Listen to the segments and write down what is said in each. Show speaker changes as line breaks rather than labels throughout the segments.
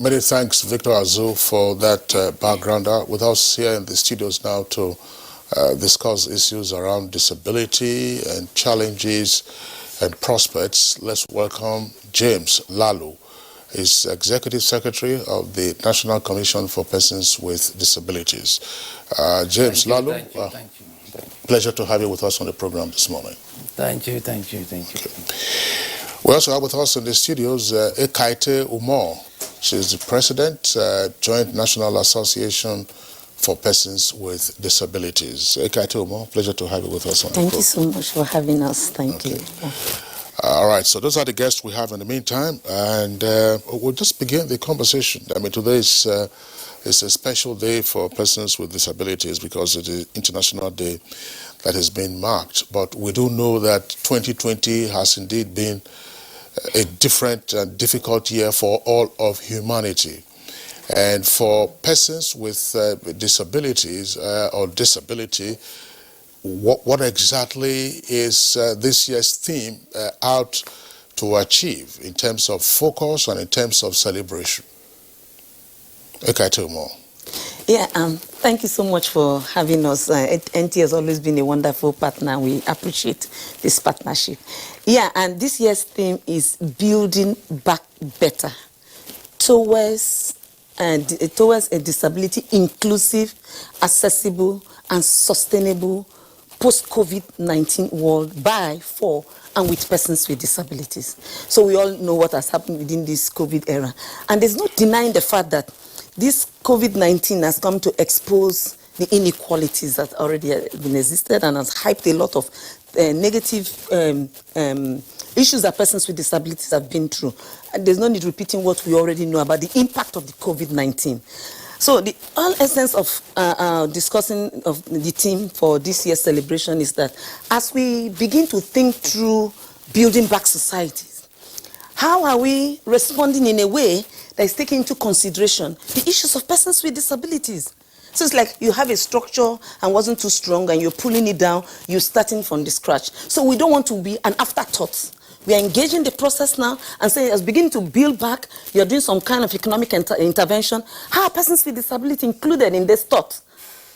Many thanks, Victor Azu, for that background. With us here in the studios now to discuss issues around disability and challenges and prospects. Let's welcome James Lalu. He's Executive Secretary of the National Commission for Persons with Disabilities. James Lalu,
thank you.
Pleasure to have you with us on the program this morning.
Thank you.
We also have with us in the studios Ekaite Umar. She's the President, Joint National Association for Persons with Disabilities. Ekaite Umar, pleasure to have you with us on the program.
Thank you so much for having us. Thank you.
All right, so those are the guests we have in the meantime, and we'll just begin the conversation. I mean, today is a special day for persons with disabilities because it is International Day that has been marked. But we do know that 2020 has indeed been a different and difficult year for all of humanity. And for persons with disabilities or disability, what exactly is this year's theme out to achieve in terms of focus and in terms of celebration? Ekaite Umar.
Yeah, thank you so much for having us. NTA has always been a wonderful partner. We appreciate this partnership. Yeah, and this year's theme is building back better towards a disability inclusive, accessible, and sustainable post-COVID-19 world by, for, and with persons with disabilities. So we all know what has happened within this COVID era. And there's no denying the fact that this COVID-19 has come to expose the inequalities that already been existed and has hyped a lot of negative issues that persons with disabilities have been through. And there's no need repeating what we already know about the impact of the COVID-19. So the whole essence of discussing of the theme for this year's celebration is that as we begin to think through building back societies, how are we responding in a way that is taking into consideration the issues of persons with disabilities? So it's like you have a structure and wasn't too strong and you're pulling it down, you're starting from the scratch. So we don't want to be an afterthought. We are engaging the process now and saying, as beginning to build back, you're doing some kind of economic intervention. How are persons with disability included in this thought?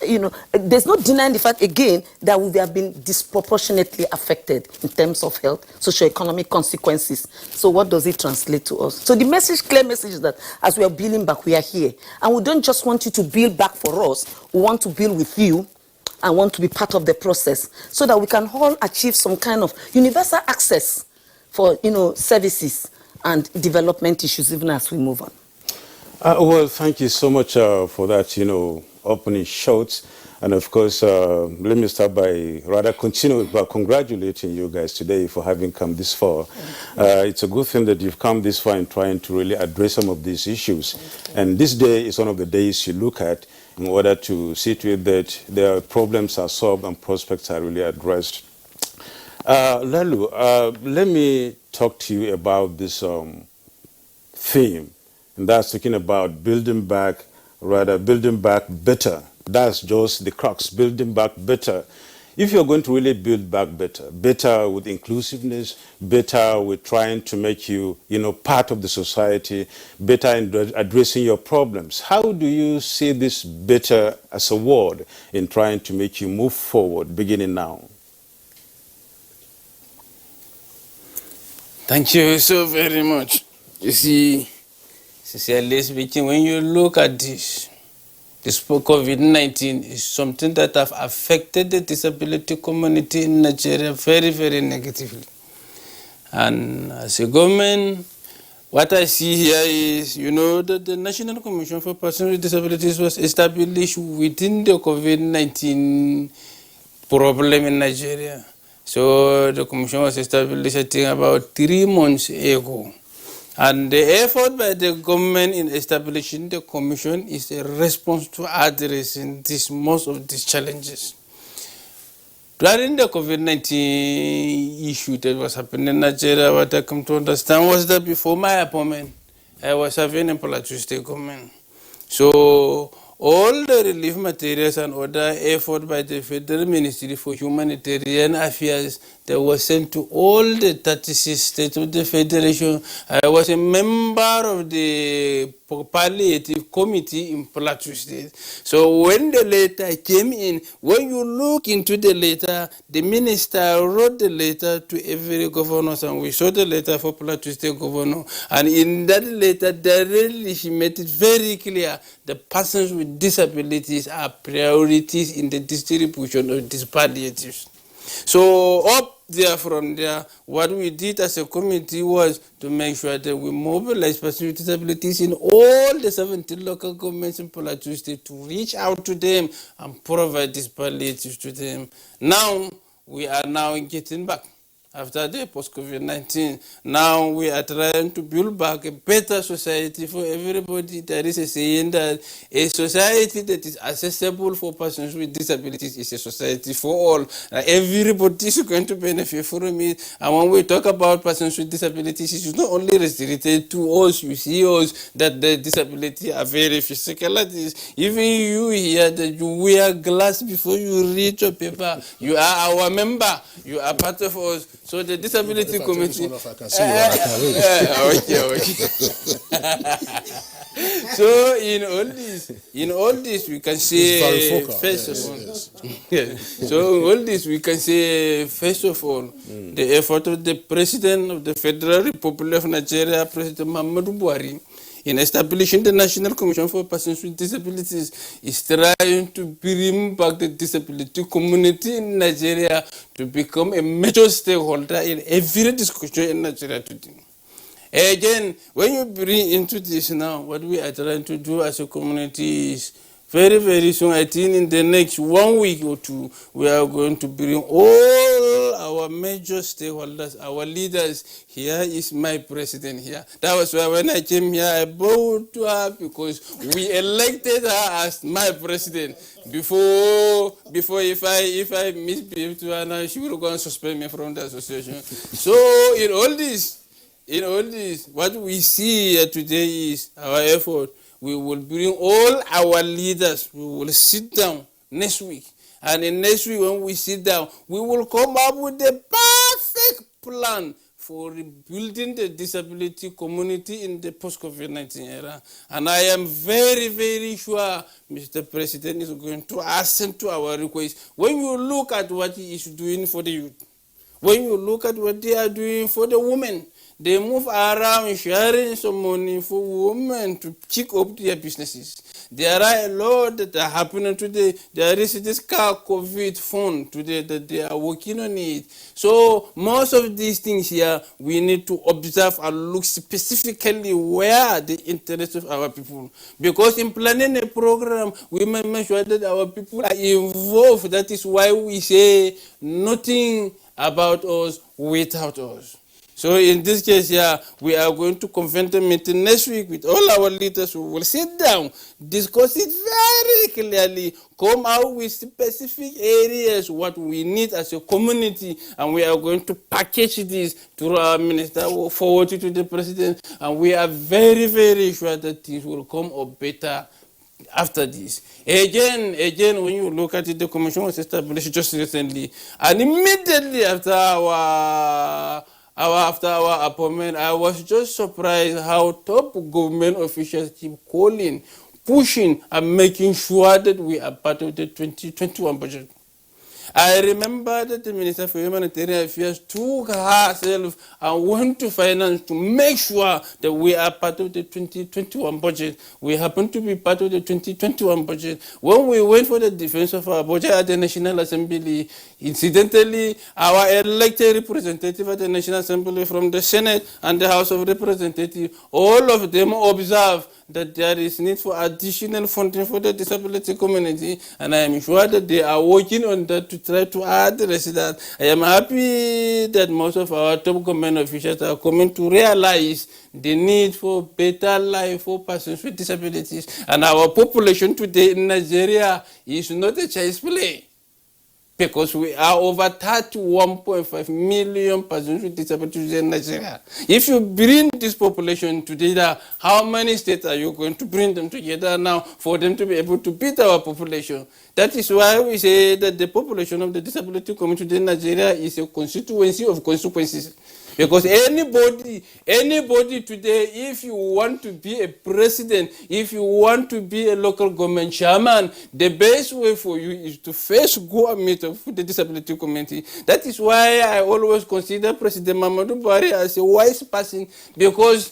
You know, there's no denying the fact, again, that we have been disproportionately affected in terms of health, socioeconomic consequences. So what does it translate to us? So the message, clear message is that as we are building back, we are here. And we don't just want you to build back for us. We want to build with you and want to be part of the process so that we can all achieve some kind of universal access for, services and development issues, even as we move on.
Well, thank you so much for that, opening shots. And of course, let me start by rather continue by congratulating you guys today for having come this far. It's a good thing that you've come this far in trying to really address some of these issues. And this day is one of the days you look at in order to see to it that their problems are solved and prospects are really addressed. Lalu, let me talk to you about this theme, and that's talking about building back better. That's just the crux, building back better. If you're going to really build back better with inclusiveness, better with trying to make you, part of the society, better in addressing your problems, how do you see this better as a word in trying to make you move forward, beginning now?
Thank you so very much. You see, sincerely speaking, when you look at this COVID-19 is something that have affected the disability community in Nigeria very, very negatively. And as a government, what I see here is, that the National Commission for Persons with Disabilities was established within the COVID-19 problem in Nigeria. So the commission was established, I think, about 3 months ago. And the effort by the government in establishing the commission is a response to addressing most of these challenges. During the COVID-19 issue that was happening in Nigeria, what I come to understand was that before my appointment, I was having a Plateau State government. So all the relief materials and other effort by the Federal Ministry for Humanitarian Affairs that was sent to all the 36 states of the Federation. I was a member of the palliative committee in Plateau State. So when the letter came in, when you look into the letter, the minister wrote the letter to every governor, and we saw the letter for Plateau State governor. And in that letter, directly she made it very clear the persons with disabilities are priorities in the distribution of these palliatives. So up there from there, what we did as a committee was to make sure that we mobilize persons with disabilities in all the 17 local governments in Plateau State to reach out to them and provide these palliatives to them. Now, we are now getting back. After the post-COVID-19, now we are trying to build back a better society for everybody. There is a saying that a society that is accessible for persons with disabilities is a society for all. Everybody is going to benefit from it. And when we talk about persons with disabilities, it is not only restricted to us. You see us that the disability are very physical like this. Even you here that you wear glass before you read your paper, you are our member. You are part of us. So the disability committee.
I can see you and I can read.
Okay. So in all this we can say first of all. So in all this we can say first of all, the effort of the President of the Federal Republic of Nigeria, President Muhammadu Buhari, in establishing the National Commission for Persons with Disabilities, is trying to bring back the disability community in Nigeria to become a major stakeholder in every discussion in Nigeria today. Again, when you bring into this now, what we are trying to do as a community is very, very soon, I think in the next 1 week or two, we are going to bring all our major stakeholders, our leaders. Here is my president here. That was why when I came here, I bowed to her because we elected her as my president. Before if I misbehave to her now, she will go and suspend me from the association. So in all this, what we see here today is our effort. We will bring all our leaders, we will sit down next week. And in next week when we sit down, we will come up with the perfect plan for rebuilding the disability community in the post-COVID-19 era. And I am very, very sure Mr. President is going to assent to our request. When you look at what he is doing for the youth, when you look at what they are doing for the women, they move around sharing some money for women to kick up their businesses. There are a lot that are happening today. There is this COVID fund today that they are working on it. So most of these things here, we need to observe and look specifically where the interests of our people. Because in planning a program, we must make sure that our people are involved. That is why we say nothing about us without us. So in this case here, we are going to convene a meeting next week with all our leaders. We will sit down, discuss it very clearly, come out with specific areas, what we need as a community, and we are going to package this to our minister, we'll forward it to the president, and we are very, very sure that things will come up better after this. Again, when you look at it, the commission was established just recently, and immediately after our appointment, I was just surprised how top government officials keep calling, pushing, and making sure that we are part of the 2021 budget. I remember that the Minister for Humanitarian Affairs took herself and went to finance to make sure that we are part of the 2021 budget. We happen to be part of the 2021 budget. When we went for the defense of our budget at the National Assembly, incidentally, our elected representative at the National Assembly from the Senate and the House of Representatives, all of them observed that there is need for additional funding for the disability community, and I am sure that they are working on that to try to address that. I am happy that most of our top government officials are coming to realize the need for better life for persons with disabilities, and our population today in Nigeria is not a child's play. Because we are over 31.5 million persons with disabilities in Nigeria. If you bring this population together, how many states are you going to bring them together now for them to be able to beat our population? That is why we say that the population of the disability community in Nigeria is a constituency of consequences. Because anybody today, if you want to be a president, if you want to be a local government chairman, the best way for you is to first go and meet the disability community. That is why I always consider President Mamadou Buhari as a wise person, because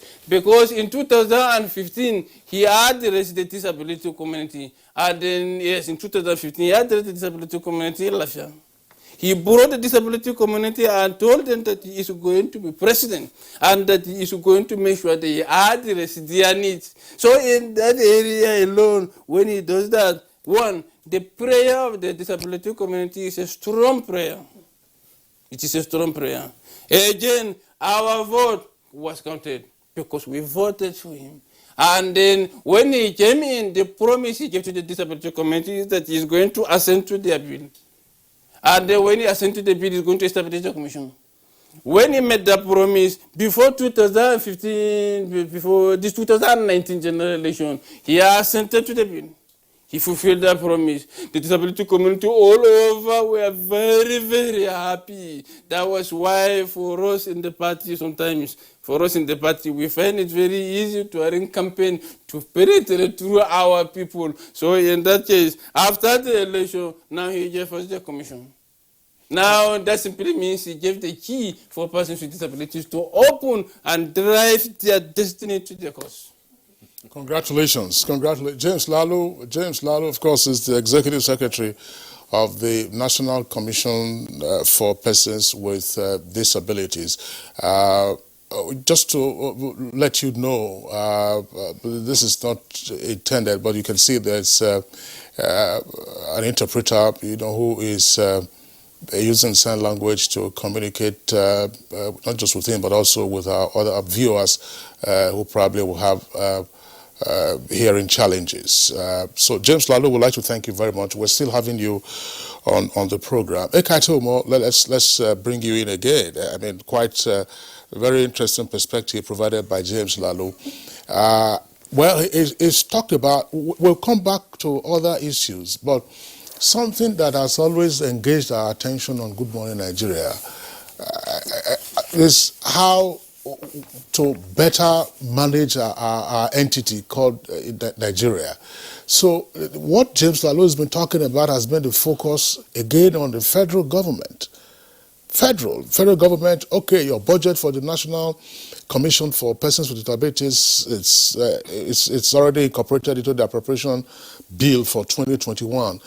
in 2015 he addressed the disability community, and then yes, in 2015 he addressed the disability community in Lafia. He brought the disability community and told them that he is going to be president and that he is going to make sure that he addresses their needs. So in that area alone, when he does that, one, the prayer of the disability community is a strong prayer. It is a strong prayer. Again, our vote was counted because we voted for him. And then when he came in, the promise he gave to the disability community is that he is going to assent to their bill. And then when he assented the bill, he's going to establish the commission. When he made that promise, before 2015, before this 2019 general election, he assented to the bill. He fulfilled that promise. The disability community all over were very, very happy. That was why for us in the party sometimes, we find it very easy to arrange campaign to penetrate through our people. So in that case, after the election, now he gave us the commission. Now that simply means he gave the key for persons with disabilities to open and drive their destiny to their cause.
Congratulations. James Lalu, of course, is the Executive Secretary of the National Commission for Persons with Disabilities. Just to let you know, this is not intended, but you can see there's an interpreter, who is using sign language to communicate not just with him, but also with our other viewers who probably will have hearing challenges. So James Lalu, would like to thank you very much. We're still having you on the program. Ekaitomo, let's bring you in again. I mean, quite a very interesting perspective provided by James Lalu. Well, it's talked about, we'll come back to other issues, but something that has always engaged our attention on Good Morning Nigeria is how to better manage our entity called Nigeria. So what James Lalu has been talking about has been the focus again on the federal government. Federal government, okay, your budget for the National Commission for Persons with Disabilities, it's already incorporated into the appropriation bill for 2021.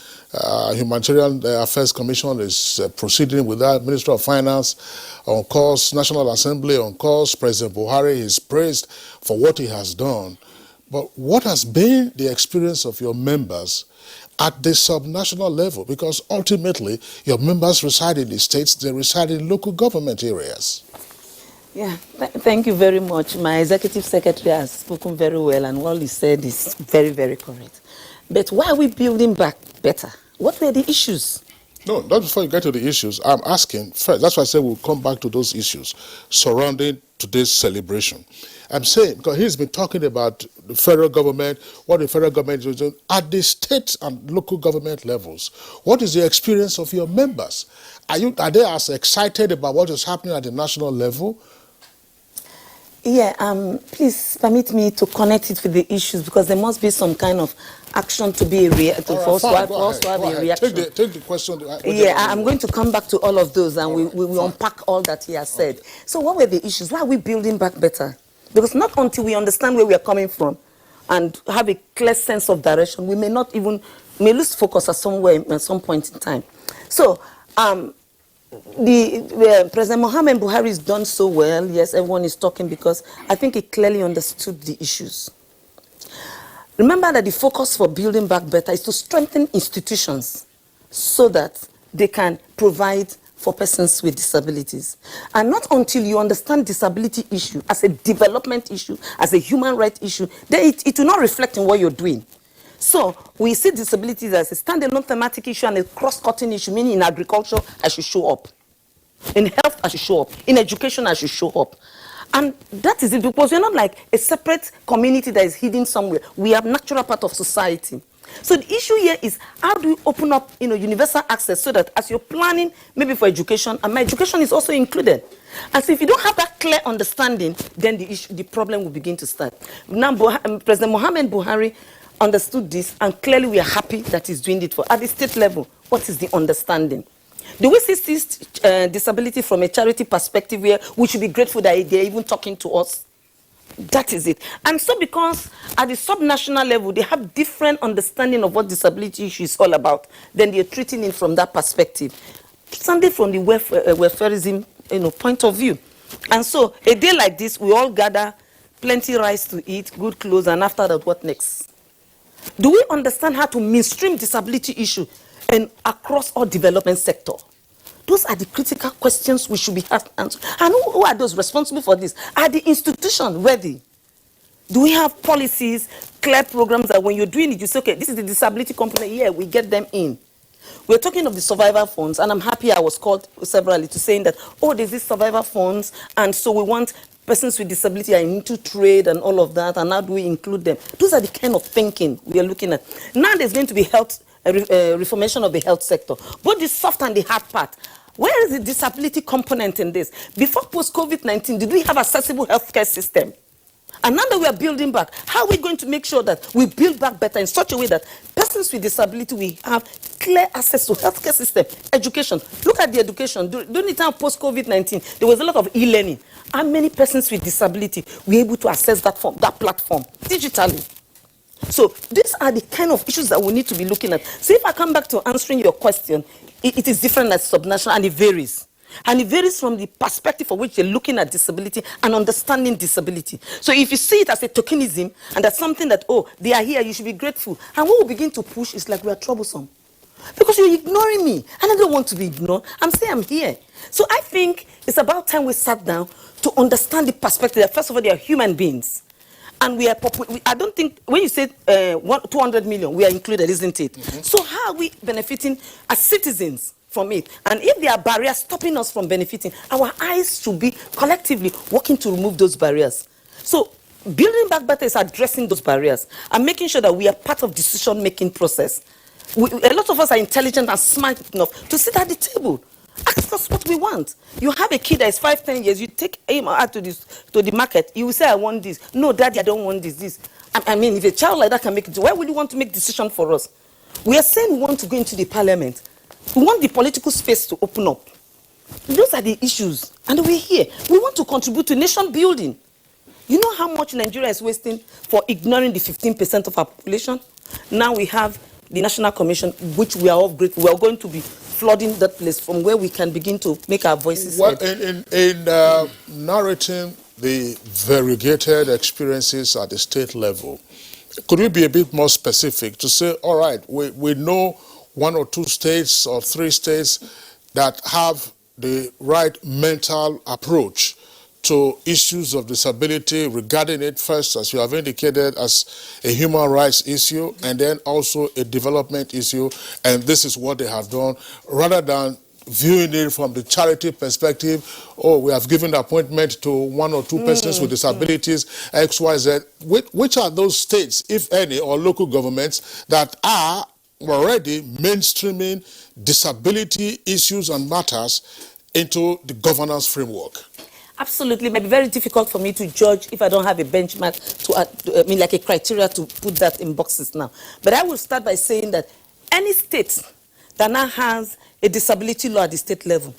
Humanitarian Affairs Commission is proceeding with that. Minister of Finance on course, National Assembly on course. President Buhari is praised for what he has done. But what has been the experience of your members at the subnational level? Because ultimately, your members reside in the states, they reside in local government areas.
Yeah, thank you very much. My executive secretary has spoken very well, and what he said is very, very correct. But why are we building back better? What were the issues?
No, not before you get to the issues. I'm asking first. That's why I said we'll come back to those issues surrounding today's celebration. I'm saying, because he's been talking about the federal government, what the federal government is doing at the state and local government levels. What is the experience of your members? Are they as excited about what is happening at the national level?
Yeah, please permit me to connect it with the issues, because there must be some kind of action to be for us to have a reaction.
Take the question.
Yeah, I'm going to come back to all of those, and we will unpack all that he has said. So what were the issues? Why are we building back better? Because not until we understand where we are coming from and have a clear sense of direction, we may lose focus at some point in time. So President Mohamed Buhari has done so well. Yes, everyone is talking because I think he clearly understood the issues. Remember that the focus for building back better is to strengthen institutions so that they can provide for persons with disabilities. And not until you understand disability issue as a development issue, as a human rights issue, then it will not reflect in what you're doing. So we see disabilities as a standalone thematic issue and a cross-cutting issue, meaning in agriculture, I should show up. In health, I should show up. In education, I should show up. And that is it, because we're not like a separate community that is hidden somewhere. We are natural part of society. So the issue here is, how do you open up, universal access, so that as you're planning maybe for education, and my education is also included. And so if you don't have that clear understanding, then the problem will begin to start. Now, President Mohamed Buhari understood this, and clearly we are happy that he's doing it at the state level. What is the understanding? Do we see disability from a charity perspective where we should be grateful that they're even talking to us? That is it. And so because at the subnational level, they have different understanding of what disability issue is all about, then they're treating it from that perspective. Something from the welfareism point of view. And so a day like this, we all gather, plenty rice to eat, good clothes, and after that, what next? Do we understand how to mainstream disability issue and across all development sector? Those are the critical questions we should be answering. And who are those responsible for this? Are the institutions ready? Do we have policies, clear programs that when you're doing it, you say, okay, this is the disability component, yeah, we get them in. We're talking of the survivor funds, and I'm happy I was called severally to saying that, oh, there's this survivor funds, and so we want persons with disability are into trade and all of that, and how do we include them? Those are the kind of thinking we are looking at. Now there's going to be reformation of the health sector, both the soft and the hard part. Where is the disability component in this? Before post-COVID-19, did we have accessible healthcare system? And now that we are building back, how are we going to make sure that we build back better in such a way that persons with disability will have clear access to healthcare system, education? Look at the education. During the time of post-COVID-19, there was a lot of e-learning. How many persons with disability were able to access that platform digitally? So these are the kind of issues that we need to be looking at. So if I come back to answering your question, it is different as subnational, and it varies. And it varies from the perspective for which you're looking at disability and understanding disability. So if you see it as a tokenism, and that's something that, oh, they are here, you should be grateful. And what we begin to push is like we are troublesome. Because you're ignoring me, and I don't want to be ignored. I'm saying I'm here. So I think it's about time we sat down to understand the perspective that, first of all, they are human beings. And we are, I don't think, when you say 200 million, we are included, isn't it? Mm-hmm. So how are we benefiting as citizens from it? And if there are barriers stopping us from benefiting, our eyes should be collectively working to remove those barriers. So building back better is addressing those barriers and making sure that we are part of decision-making process. A lot of us are intelligent and smart enough to sit at the table. Ask us what we want. You have a kid that is 5, 10 years, you take him out to the market, you will say, I want this. No, daddy, I don't want this. I mean, if a child like that can make it, why would you want to make decision for us? We are saying we want to go into the parliament. We want the political space to open up. Those are the issues. And we're here. We want to contribute to nation building. You know how much Nigeria is wasting for ignoring the 15% of our population? Now we have the National Commission, which we are all grateful. We are going to be flooding that place from where we can begin to make our voices heard.
In narrating the variegated experiences at the state level, could we be a bit more specific to say, all right, we know 1 or 2 states or 3 states that have the right mental approach to issues of disability, regarding it first, as you have indicated, as a human rights issue, and then also a development issue, and this is what they have done, rather than viewing it from the charity perspective, oh, we have given appointment to 1 or 2 persons with disabilities, X, Y, Z. Which are those states, if any, or local governments that are already mainstreaming disability issues and matters into the governance framework?
Absolutely. It might be very difficult for me to judge if I don't have a benchmark like a criteria to put that in boxes now. But I will start by saying that any state that now has a disability law at the state level,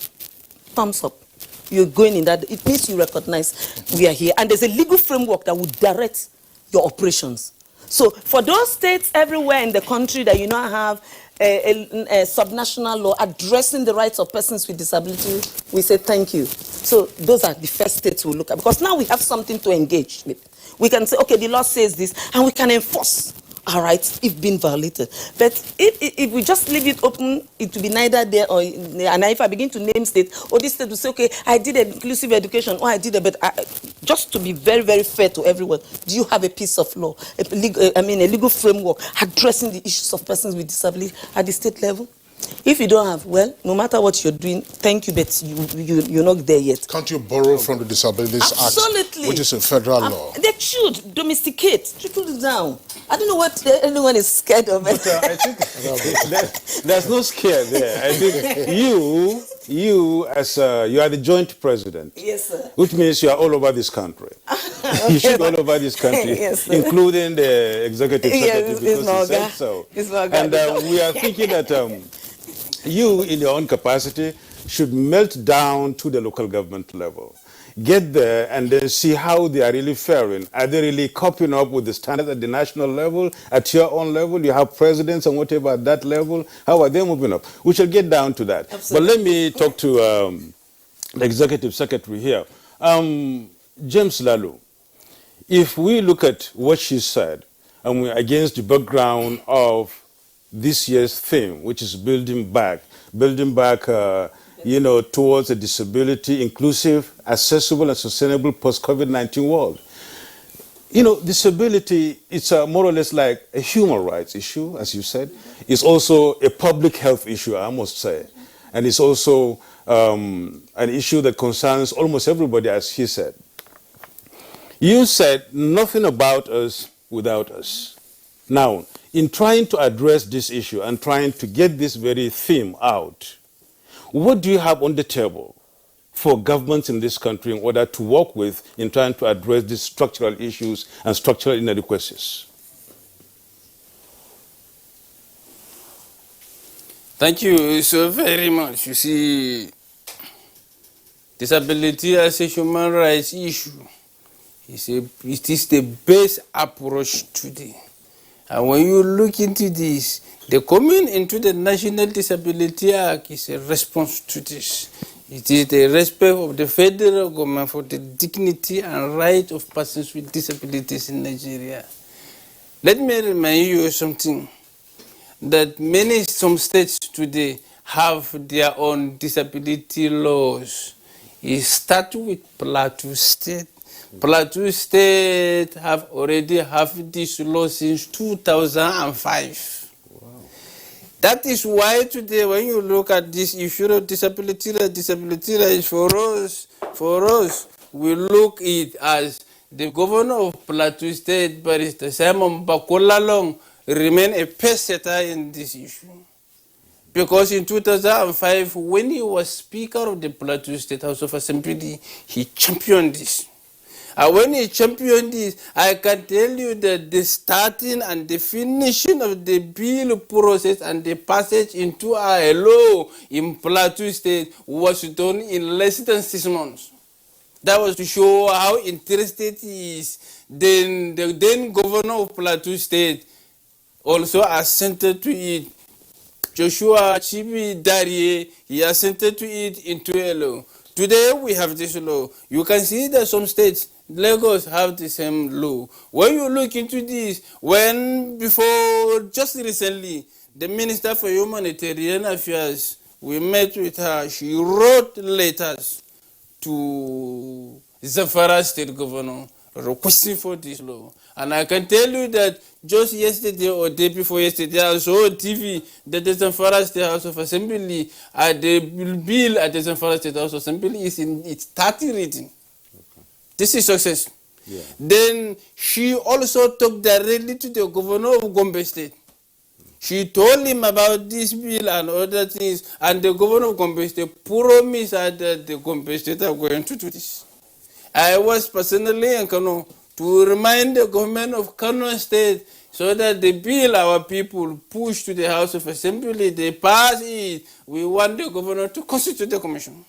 thumbs up. You're going in that. It means you recognize we are here. And there's a legal framework that will direct your operations. So for those states everywhere in the country that you now have a subnational law addressing the rights of persons with disability, we say thank you. So those are the first states we'll look at, because now we have something to engage with. We can say, okay, the law says this, and we can enforce our rights if being violated. But if we just leave it open, it will be neither there or there. And if I begin to name states, or this state will say, okay, I did inclusive education, or I did a bit. Just to be very, very fair to everyone, do you have a piece of law, a legal framework addressing the issues of persons with disability at the state level? If you don't have, well, no matter what you're doing, thank you, but you're not there yet.
Can't you borrow from the Disabilities
Absolutely.
Act, which is a federal law?
They should domesticate, trickle it down. I don't know what anyone is scared of.
But I think there's no scare there. I think you as you are the joint president.
Yes, sir.
Which means you are all over this country. You should be all over this country,
Yes, sir.
including the executive secretary,
Yes,
because
it's
he said
Noga.
so.
It's Noga.
And we are thinking that you, in your own capacity, should melt down to the local government level. Get there and then see how they are really faring. Are they really coping up with the standards at the national level, at your own level? You have presidents and whatever at that level. How are they moving up? We shall get down to that.
Absolutely.
But let me talk to the executive secretary here. James Lalu, if we look at what she said, and we're against the background of this year's theme, which is building back, towards a disability, inclusive, accessible, and sustainable post-COVID-19 world. Disability, it's more or less like a human rights issue, as you said. It's also a public health issue, I must say. And it's also an issue that concerns almost everybody, as he said. You said nothing about us without us. Now, in trying to address this issue and trying to get this very theme out, what do you have on the table for governments in this country in order to work with in trying to address these structural issues and structural inadequacies?
Thank you so very much. You see, disability as a human rights issue it is the best approach today. And when you look into this, the coming into the National Disability Act is a response to this. It is the respect of the federal government for the dignity and right of persons with disabilities in Nigeria. Let me remind you of something, that some states today have their own disability laws. It starts with Plateau State. Plateau State already have this law since 2005. Wow. That is why today when you look at this issue of disability rights for us, we look it as the governor of Plateau State, Barrister Simon Bakolalong, remain a pace setter in this issue. Because in 2005, when he was Speaker of the Plateau State House of Assembly, he championed this. And when he championed this, I can tell you that the starting and the finishing of the bill process and the passage into a law in Plateau State was done in less than 6 months. That was to show how interested he is. Then the then governor of Plateau State also assented to it. Joshua Chibi Darie, he assented to it into a law. Today we have this law. You can see that some states, Lagos, have the same law. When you look into this, just recently, the Minister for Humanitarian Affairs, we met with her, she wrote letters to Zamfara State Governor requesting for this law. And I can tell you that just yesterday or day before yesterday, I saw on TV that the Zamfara State House of Assembly, the bill at the Zamfara State House of Assembly is in its 30 reading. Okay. This is success. Yeah. Then she also talked directly to the governor of Gombe State. She told him about this bill and other things, and the governor of Gombe State promised that the Gombe State are going to do this. I was personally in Kano to remind the government of Kano State so that the bill our people push to the House of Assembly, they pass it. We want the governor to constitute the commission.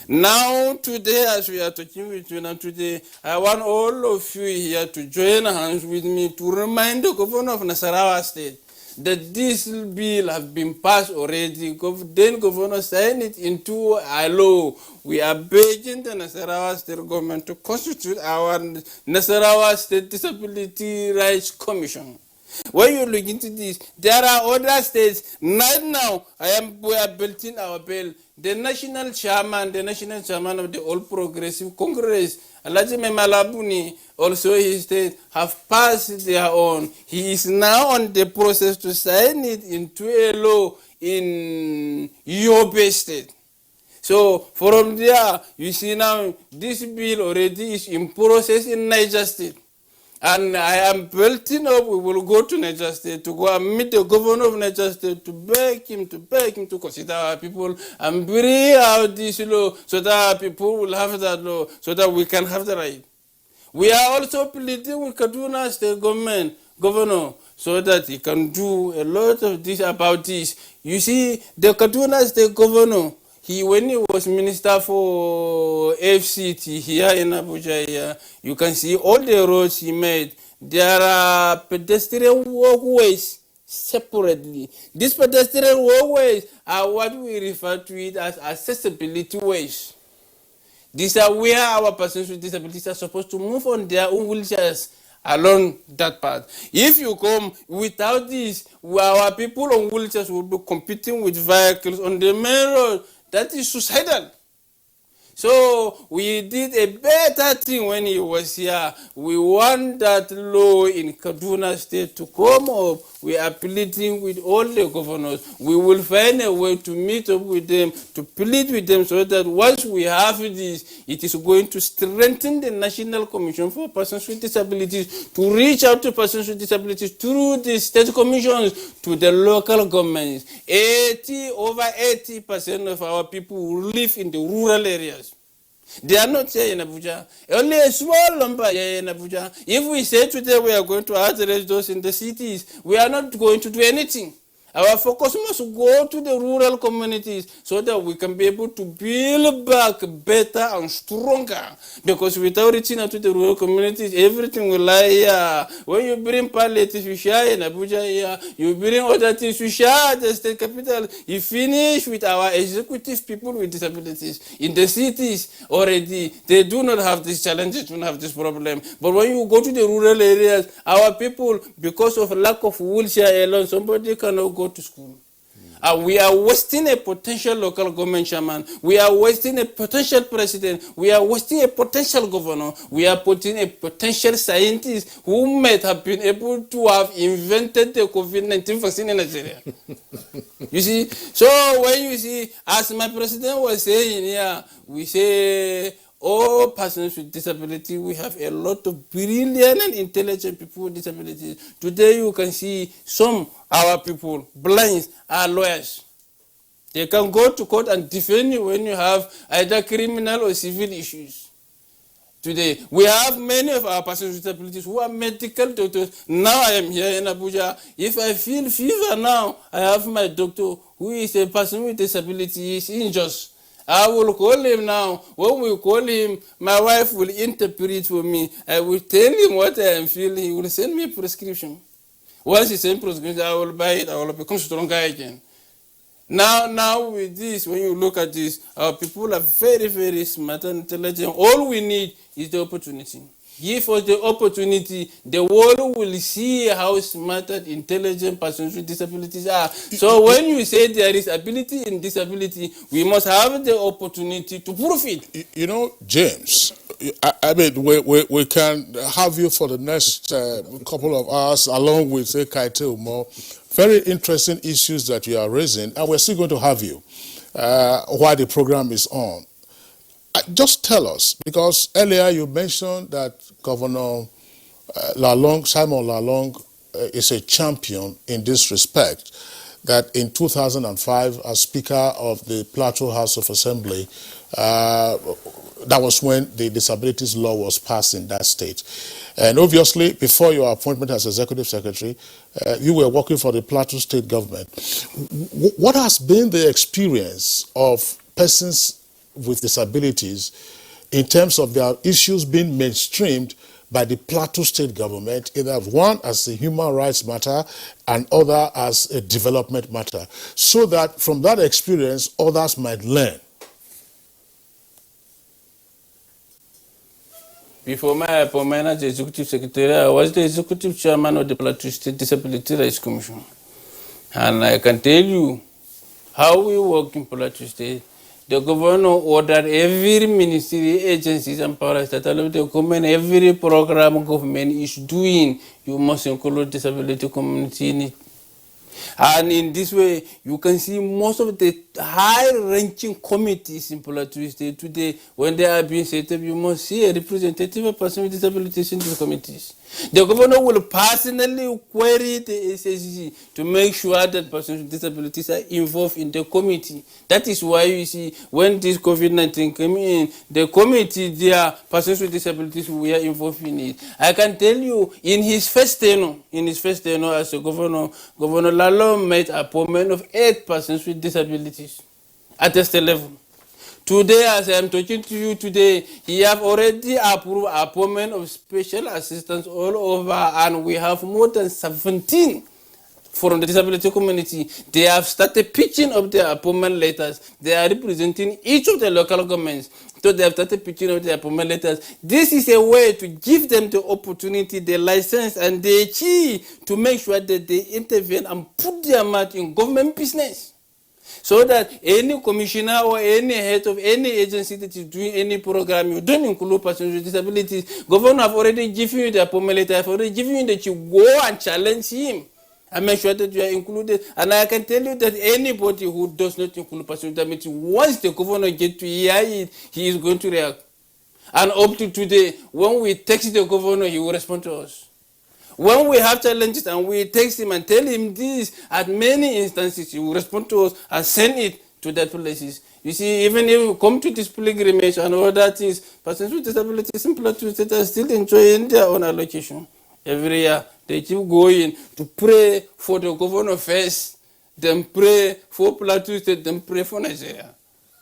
Now, today, as we are talking with you now today, I want all of you here to join hands with me to remind the governor of Nasarawa State that this bill has been passed already. Then governor signed it into a law. We are begging the Nasarawa State government to constitute our Nasarawa State Disability Rights Commission. When you look into this, there are other states. Right now, we are building our bill. The national chairman of the All Progressive Congress, Alajime Malabuni, also his state, have passed their own. He is now on the process to sign it into a law in Yobe State. So from there, you see now this bill already is in process in Niger State. And I am building up, we will go to Niger State to go and meet the governor of Niger State to beg him to consider our people and bring out this law so that our people will have that law, so that we can have the right. We are also pleading with Kaduna State governor, so that he can do a lot of this about this. You see, the Kaduna State governor, when he was minister for FCT here in Abuja, you can see all the roads he made. There are pedestrian walkways separately. These pedestrian walkways are what we refer to it as accessibility ways. These are where our persons with disabilities are supposed to move on their own wheelchairs along that path. If you come without this, our people on wheelchairs will be competing with vehicles on the main road. That is suicidal. So we did a better thing when he was here. We want that law in Kaduna State to come up. We are pleading with all the governors. We will find a way to meet up with them, to plead with them, so that once we have this, it is going to strengthen the National Commission for Persons with Disabilities to reach out to persons with disabilities through the state commissions to the local governments. Over 80% of our people live in the rural areas. They are not here in Abuja. Only a small number here in Abuja. If we say today we are going to address those in the cities, we are not going to do anything. Our focus must go to the rural communities so that we can be able to build back better and stronger. Because without reaching out to the rural communities, everything will lie here. When you bring palliative, you share in Abuja here. You bring other things, you share at the state capital. You finish with our executive people with disabilities. In the cities already, they do not have these challenges, do not have this problem. But when you go to the rural areas, our people, because of lack of wheelchair alone, somebody cannot go to school. We are wasting a potential local government chairman. We are wasting a potential president. We are wasting a potential governor. We are putting a potential scientist who might have been able to have invented the COVID-19 vaccine in Nigeria. You see? So when you see, as my president was saying here, we say, all persons with disability, we have a lot of brilliant and intelligent people with disabilities. Today you can see some our people, blinds, are lawyers. They can go to court and defend you when you have either criminal or civil issues. Today, we have many of our persons with disabilities who are medical doctors. Now I am here in Abuja. If I feel fever now, I have my doctor who is a person with disability. He is injured. I will call him now. When we call him, my wife will interpret for me. I will tell him what I am feeling. He will send me a prescription. Once he sends prescription, I will buy it. I will become stronger again. Now with this, when you look at this, our people are very, very smart and intelligent. All we need is the opportunity. Give us the opportunity, the world will see how smart and intelligent persons with disabilities are. So when you say there is ability in disability, we must have the opportunity to prove it.
You know, James, I mean, we can have you for the next couple of hours along with Kaite Umo. Very interesting issues that you are raising, and we're still going to have you while the program is on. Just tell us, because earlier you mentioned that Governor Simon Lalong is a champion in this respect, that in 2005, as Speaker of the Plateau House of Assembly, that was when the Disabilities Law was passed in that state. And obviously, before your appointment as Executive Secretary, you were working for the Plateau State government. What has been the experience of persons with disabilities in terms of their issues being mainstreamed by the Plateau State government, either one as a human rights matter and other as a development matter, so that from that experience others might learn?
Before my appointment as Executive Secretary, I was the Executive Chairman of the Plateau State Disability Rights Commission. And I can tell you how we work in Plateau State. The governor ordered every ministry, agencies, and parastatals to come in. Every program government is doing, you must include disability community in it. And in this way, you can see most of the high-ranking committees in Plateau State today, when they are being set up, you must see a representative person with disabilities in these committees. The governor will personally query the SSG to make sure that persons with disabilities are involved in the committee. That is why you see, when this COVID-19 came in, the committee, there, persons with disabilities were involved in it. I can tell you, in his first tenure as a governor, Governor Lalu made an appointment of 8 persons with disabilities at the state level. Today, as I am talking to you today, he have already approved appointment of special assistants all over, and we have more than 17 from the disability community. They have started pitching up their appointment letters. They are representing each of the local governments. So they have started pitching up their appointment letters. This is a way to give them the opportunity, the license, and the key to make sure that they intervene and put their mouth in government business. So that any commissioner or any head of any agency that is doing any program, you don't include persons with disabilities, governor have already given you the appointment letter, have already given you that you go and challenge him and make sure that you are included. And I can tell you that anybody who does not include persons with disabilities, once the governor gets to hear it, he is going to react. And up to today, when we text the governor, he will respond to us. When we have challenges and we text him and tell him this, at many instances, he will respond to us and send it to that places. You see, even if we come to this pilgrimage and all that things, persons with disabilities in Plateau State are still enjoying their own allocation. Every year, they keep going to pray for the governor first, then pray for Plateau State, then pray for Nigeria.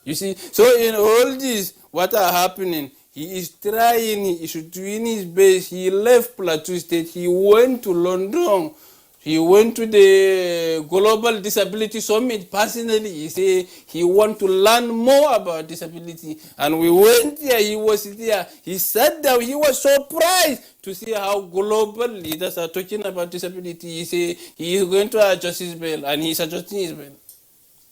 You see, so in all this, what are happening? He is trying, he is doing his best. He left Plateau State, he went to London, he went to the Global Disability Summit personally. He said he wants to learn more about disability. And we went there, he was there. He sat down, he was surprised to see how global leaders are talking about disability. He said he is going to adjust his bill, and he is adjusting his bill.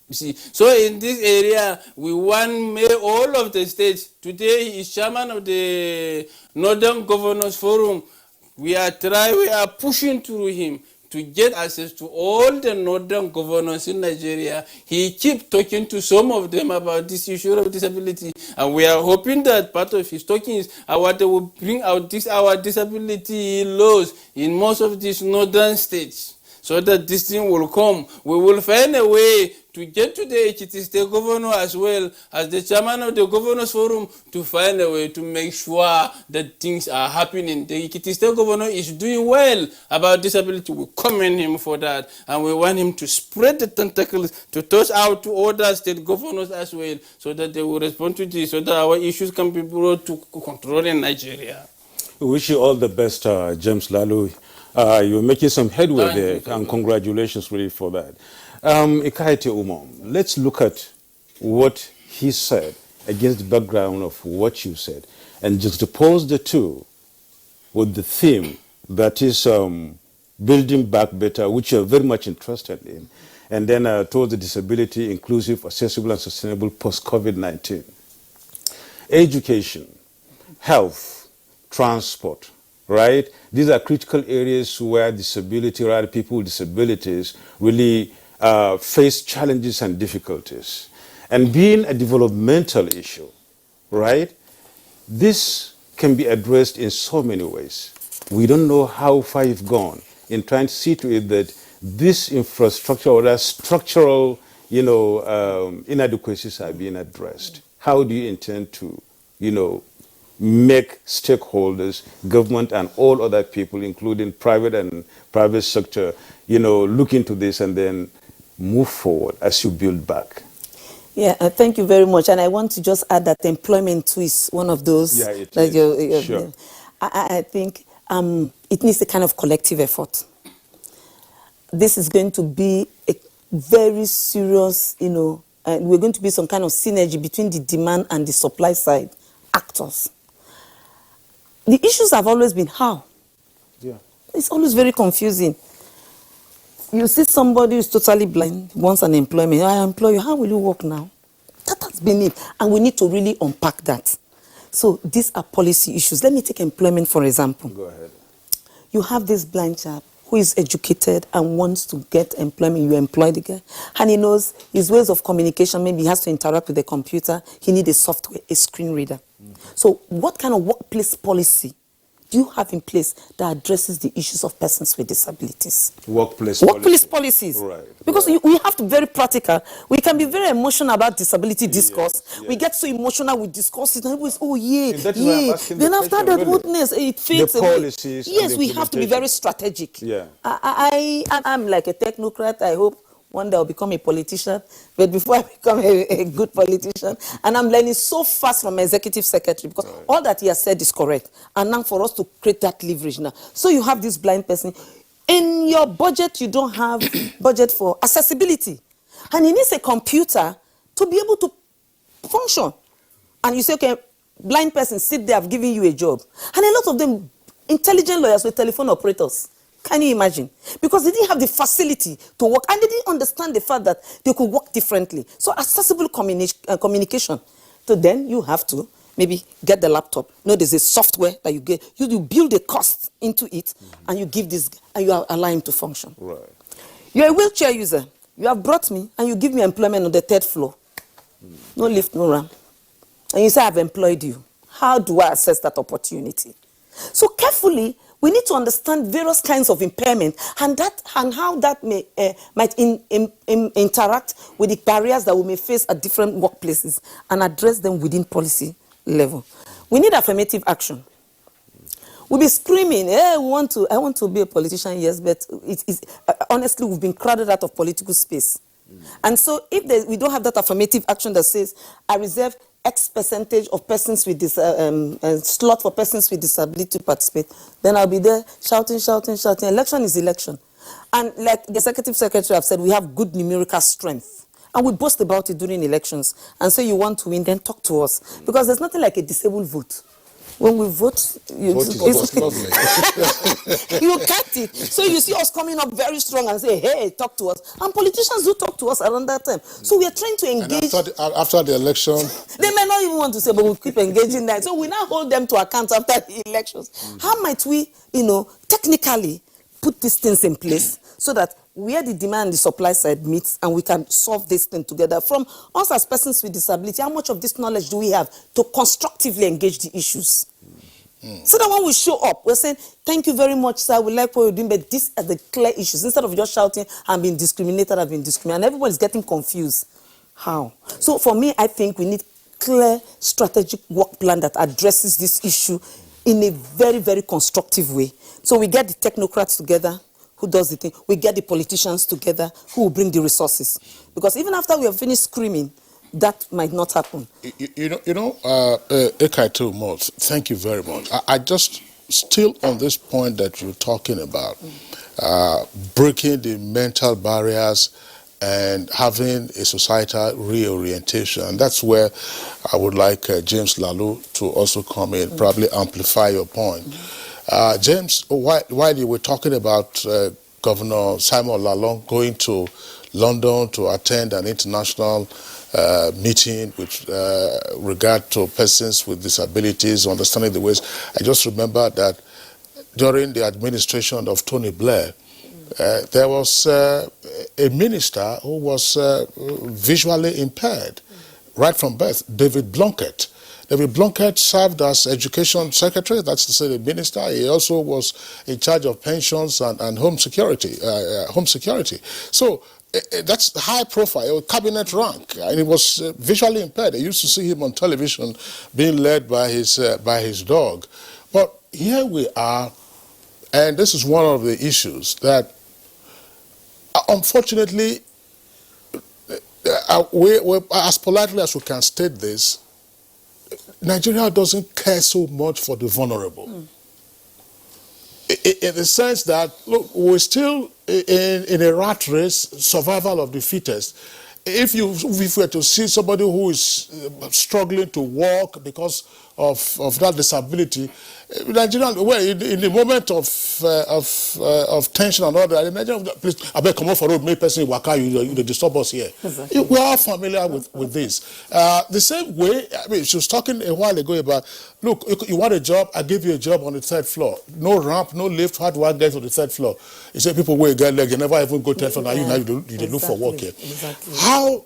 You see, so in this area, we want all of the states. Today, he is chairman of the Northern Governors Forum. We are pushing through him to get access to all the northern governors in Nigeria. He keeps talking to some of them about this issue of disability, and we are hoping that part of his talking is what they will bring out our disability laws in most of these northern states, so that this thing will come. We will find a way to get to the Ekiti State Governor as well as the chairman of the Governors Forum to find a way to make sure that things are happening. The Ekiti State Governor is doing well about disability. We commend him for that, and we want him to spread the tentacles to touch out to other state governors as well, so that they will respond to this, so that our issues can be brought to control in Nigeria.
We wish you all the best, James Lalu. You're making some headway there, and congratulations really for that. Ikaete Umom, let's look at what he said against the background of what you said, and juxtapose the two with the theme that is building back better, which you're very much interested in, and then towards the disability, inclusive, accessible, and sustainable post-COVID-19. Education, health, transport, right? These are critical areas where disability, right, people with disabilities really face challenges and difficulties. And being a developmental issue, right, this can be addressed in so many ways. We don't know how far you've gone in trying to see to it that this infrastructure or that structural, inadequacies are being addressed. How do you intend to, make stakeholders, government, and all other people, including private sector, look into this and then move forward as you build back?
Yeah, thank you very much. And I want to just add that employment too is one of those.
Yeah, it is. Sure.
I think it needs a kind of collective effort. This is going to be a very serious, we're going to be some kind of synergy between the demand and the supply side actors. The issues have always been how.
Yeah.
It's always very confusing. You see somebody who's totally blind, wants an employment. I employ you. How will you work now? That has been it. And we need to really unpack that. So these are policy issues. Let me take employment, for example.
Go ahead.
You have this blind chap. who is educated and wants to get employment, you employ the guy. And he knows his ways of communication, maybe he has to interact with the computer, he needs a software, a screen reader. So what kind of workplace policy do you have in place that addresses the issues of persons with disabilities?
Workplace
policies.
Right.
Because
right.
we have to be very practical. We can be very emotional about disability discourse.
Yes.
We get so emotional with discourses, and everybody's, oh yeah,
And that is why I'm asking
Then
the
after
question,
that,
really.
goodness, it fades
The
away.
policies and
Yes,
the
we have to be very strategic.
Yeah.
I'm like a technocrat. I hope one day I'll become a politician. But before I become a good politician, and I'm learning so fast from my executive secretary, because all that he has said is correct. And now for us to create that leverage now. So you have this blind person. In your budget, you don't have budget for accessibility. And he needs a computer to be able to function. And you say, okay, blind person, sit there, I've given you a job. And a lot of them, intelligent lawyers were telephone operators. Can you imagine? Because they didn't have the facility to work, and they didn't understand the fact that they could work differently. So accessible communication. So then you have to maybe get the laptop. No, there's a software that you get. You build a cost into it, and you give this, and you allow him to function.
Right.
You're a wheelchair user. You have brought me, and you give me employment on the 3rd floor. No lift, no ramp. And you say, I've employed you. How do I assess that opportunity? So carefully, we need to understand various kinds of impairment and how that might interact with the barriers that we may face at different workplaces and address them within policy level. We need affirmative action. We'll be screaming, hey, I want to be a politician, yes, but honestly, we've been crowded out of political space. And so if we don't have that affirmative action that says, I reserve X percentage of persons with this slot for persons with disability to participate, then I'll be there shouting. Election is election. And like the executive secretary have said, we have good numerical strength. And we boast about it during elections. And so you want to win, then talk to us. Because there's nothing like a disabled vote. When we vote, you
Vote is lovely.
you cut it. So you see us coming up very strong and say, hey, talk to us. And politicians do talk to us around that time. So we are trying to engage.
And after the election,
they may not even want to say, but we'll keep engaging that. So we now hold them to account after the elections. How might we, technically put these things in place so that where the demand and the supply side meets and we can solve this thing together? From us as persons with disability, how much of this knowledge do we have to constructively engage the issues? So that when we show up, we're saying, thank you very much, sir, we like what you're doing, but these are the clear issues. Instead of just shouting, I'm being discriminated, I've been discriminated, and everybody's getting confused. How? So for me, I think we need clear strategic work plan that addresses this issue in a very, very constructive way. So we get the technocrats together, who does the thing. We get the politicians together, who will bring the resources. Because even after we have finished screaming, that might not happen.
Ekai Moth, thank you very much. I just, still on this point that you're talking about, breaking the mental barriers and having a societal reorientation. And that's where I would like James Lalu to also come in, probably amplify your point. James, while you were talking about Governor Simon Lalong going to London to attend an international meeting with regard to persons with disabilities, understanding the ways, I just remember that during the administration of Tony Blair, there was a minister who was visually impaired right from birth, David Blunkett. David Blunkett served as education secretary, that's to say the minister. He also was in charge of pensions and home security. So that's high profile, cabinet rank, and he was visually impaired. I used to see him on television being led by his dog. But here we are, and this is one of the issues that, unfortunately, we as politely as we can state this, Nigeria doesn't care so much for the vulnerable. In the sense that, look, we're still in a rat race, survival of the fittest. If we were to see somebody who is struggling to walk because of that disability. Nigerian, well, in the moment of tension and all that, Nigerian, please, I beg come on for road, make person waka, you disturb us here.
Exactly.
We are familiar with this. The same way, I mean, she was talking a while ago about, look, you want a job, I give you a job on the 3rd floor. No ramp, no lift, how do I get to the 3rd floor? You say people will get leg, you never even go 3rd floor, now you look for work here.
Exactly.
How,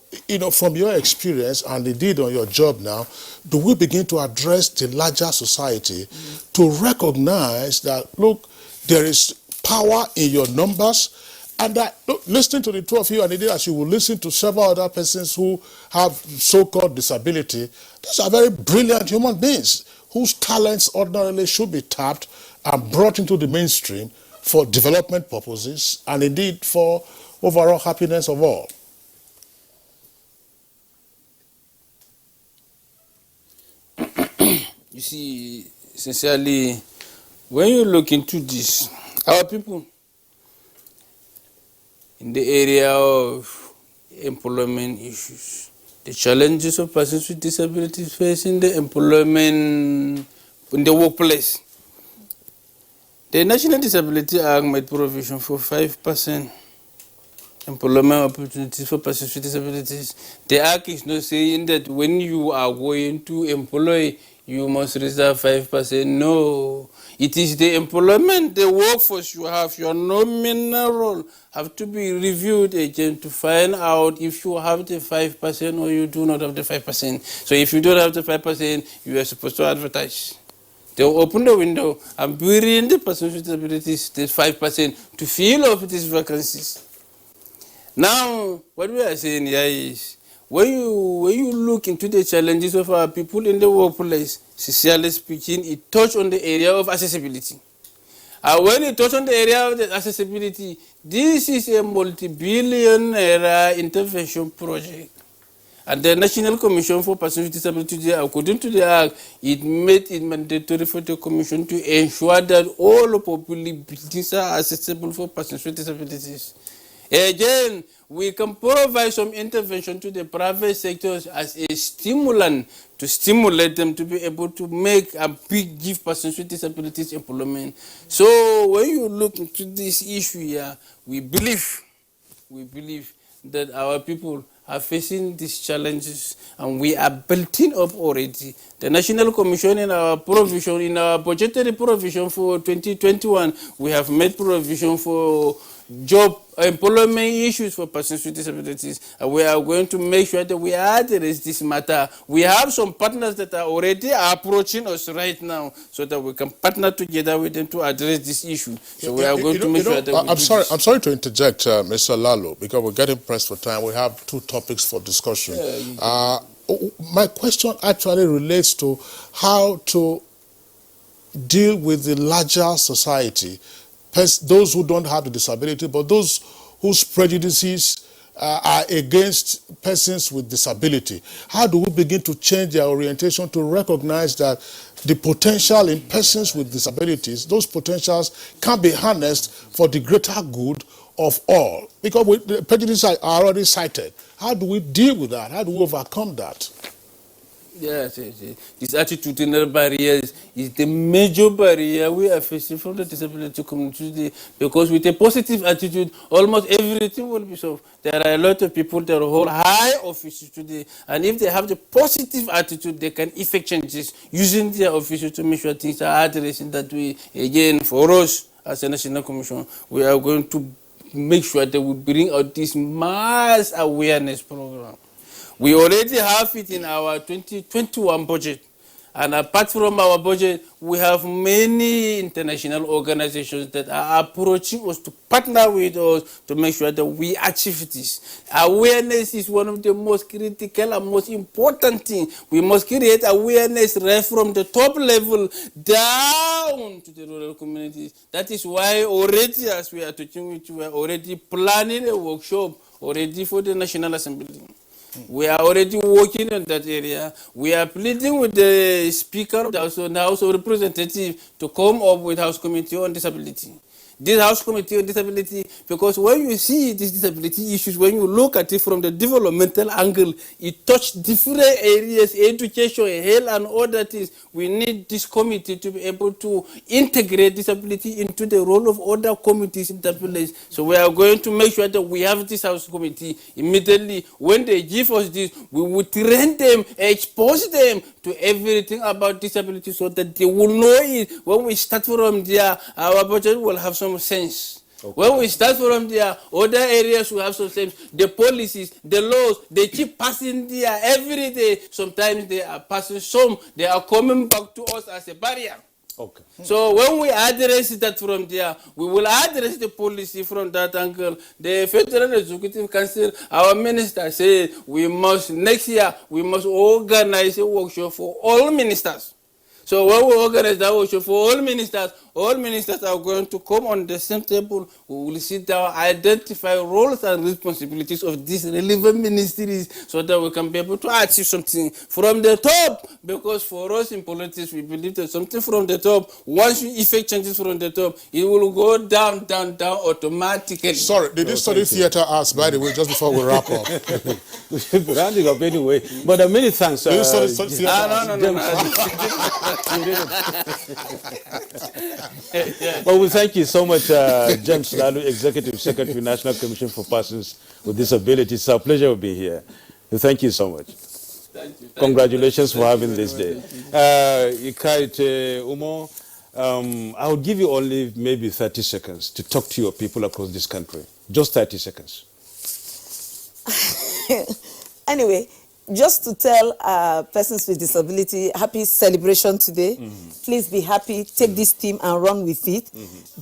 from your experience and indeed on your job now, do we begin to address the larger society to recognize that, look, there is power in your numbers, and that, look, listening to the two of you, and indeed as you will listen to several other persons who have so-called disability, these are very brilliant human beings whose talents ordinarily should be tapped and brought into the mainstream for development purposes and indeed for overall happiness of all.
You see, sincerely, when you look into this, our people in the area of employment issues, the challenges of persons with disabilities facing the employment in the workplace. The National Disability Act made provision for 5% employment opportunities for persons with disabilities. The Act is not saying that when you are going to employ, you must reserve 5%. No. It is the employment, the workforce you have, your nominal role have to be reviewed again to find out if you have the 5% or you do not have the 5%. So if you don't have the 5%, you are supposed to advertise. They open the window and bring the persons with disabilities the 5% to fill up these vacancies. Now, what we are saying here is, when you look into the challenges of our people in the workplace, sincerely speaking, it touches on the area of accessibility. When it touches on the area of the accessibility, this is a multi-billion intervention project. And the National Commission for Persons with Disabilities, according to the Act, it made it mandatory for the Commission to ensure that all public buildings are accessible for persons with disabilities. Again, we can provide some intervention to the private sectors as a stimulant to stimulate them to be able to make and give persons with disabilities employment. So when you look into this issue here, we believe that our people are facing these challenges, and we are building up already. The National Commission in our provision, in our budgetary provision for 2021, we have made provision for job employment issues for persons with disabilities, and we are going to make sure that we address this matter. We have some partners that are already approaching us right now, so that we can partner together with them to address this issue. So we are going to make sure that we
I'm sorry to interject, Mr. Lalu, because we're getting pressed for time. We have two topics for discussion. My question actually relates to how to deal with the larger society, those who don't have the disability, but those whose prejudices are against persons with disability. How do we begin to change their orientation to recognize that the potential in persons with disabilities, those potentials can be harnessed for the greater good of all? Because the prejudices are already cited. How do we deal with that? How do we overcome that?
Yes. This attitudinal barriers is the major barrier we are facing from the disability community today, because with a positive attitude, almost everything will be solved. There are a lot of people that hold high offices today, and if they have the positive attitude, they can effect changes using their offices to make sure things are addressed in that way. Again, for us as a National Commission, we are going to make sure that we bring out this mass awareness program. We already have it in our 2021 budget. And apart from our budget, we have many international organizations that are approaching us to partner with us to make sure that we achieve this. Awareness is one of the most critical and most important things. We must create awareness right from the top level down to the rural communities. That is why already, as we are talking with you, we are already planning a workshop already for the National Assembly. We are already working on that area. We are pleading with the Speaker of the House of Representatives to come up with House Committee on Disability. this House Committee on Disability, because when you see these disability issues, when you look at it from the developmental angle, it touches different areas, education, health, and all that is. We need this committee to be able to integrate disability into the role of other committees in the place. So we are going to make sure that we have this House Committee immediately. When they give us this, we will train them, expose them to everything about disability so that they will know it. When we start from there, our budget will have some sense. Okay. When we start from there, other areas will have some sense. The policies, the laws, they keep passing there every day. Sometimes they are passing some, they are coming back to us as a barrier.
Okay.
So when we address that from there, we will address the policy from that angle. The Federal Executive Council, our minister said next year, we must organize a workshop for all ministers. So when we organize that workshop for all ministers are going to come on the same table. We will sit down, identify roles and responsibilities of these relevant ministries so that we can be able to achieve something from the top. Because for us in politics, we believe that something from the top, once you effect changes from the top, it will go down, down, down automatically.
Sorry, did you study theater arts, by the way, just before we wrap up?
We're rounding up anyway. But many thanks.
Did you study theater arts?
Well, we thank you so much, James Lalu, Executive Secretary, National Commission for Persons with Disabilities. It's our pleasure to be here. Thank you so much.
Thank you.
Congratulations for having this day. Ikaite Umo, I will give you only maybe 30 seconds to talk to your people across this country. Just 30 seconds.
Anyway, just to tell persons with disability, happy celebration today. Please be happy, take this team and run with it.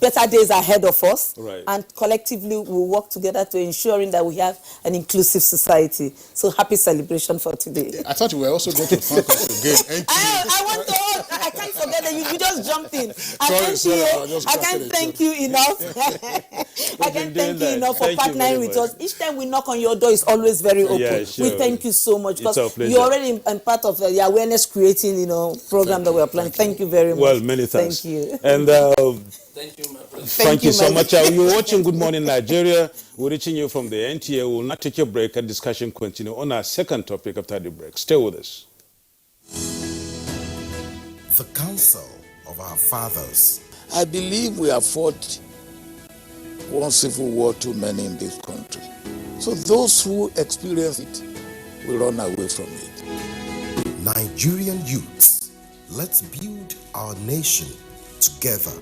Better days ahead of us.
Right.
And collectively we'll work together to ensuring that we have an inclusive society. So happy celebration for today.
I thought you were also going to thank us again.
I want to, I can't forget that you just jumped in. I can't thank you enough. I can't thank you enough for partnering with us. Each time we knock on your door, it's always very open.
Yeah, sure.
We thank you so much because
pleasure.
you're already part of the awareness creating, program that we're planning. Thank you very much.
Well, many thanks.
Thank you.
And
Thank you, my brother.
thank you so much. You're watching Good Morning Nigeria. We're reaching you from the NTA. We will not take a break and discussion continue on our second topic after the break. Stay with us.
The counsel of our fathers.
I believe we have fought one civil war too many in this country. So those who experience it will run away from it.
Nigerian youths, let's build our nation together.